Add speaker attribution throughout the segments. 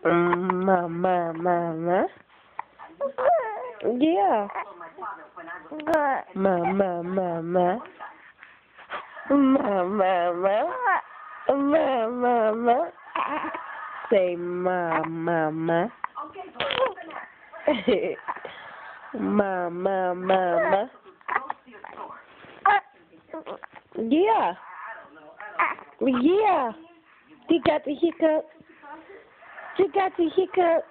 Speaker 1: Mama. Yeah. Mama. Mama. Say mama. Mama. Yeah. Yeah. You got the hiccup. You got the hiccup.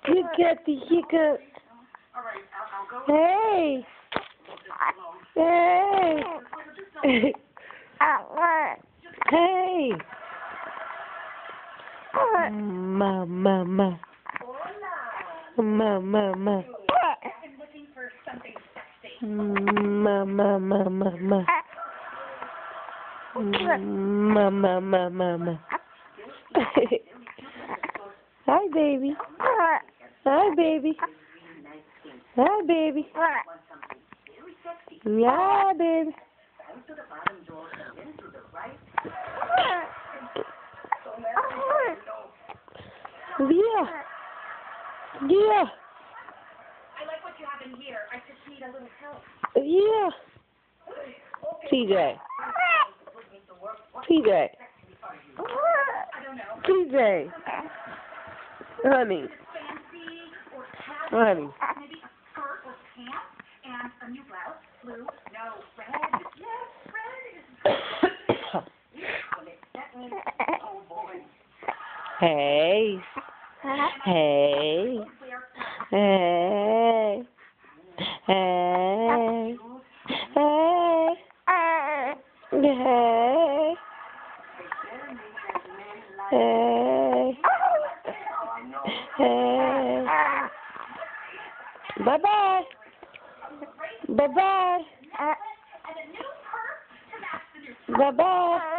Speaker 1: You got the hiccup. Hey. Hey. Hey. Mama. Mama. Mama. Hi, baby. Hi, baby. Hi, baby. Yeah, baby. Yeah. Yeah.
Speaker 2: I like what you have in here. I just need a little help.
Speaker 1: Yeah. TJ. TJ.
Speaker 2: I don't know.
Speaker 1: TJ. Honey.
Speaker 2: Fancy or casual.
Speaker 1: Honey.
Speaker 2: Maybe a skirt or pants and a new blouse. Blue. No. Red. Yes, red is oh boy.
Speaker 1: Hey. Hey. Hey. Hey. Hey. Hey. Hey. Hey. Bye-bye. Bye-bye. Bye-bye.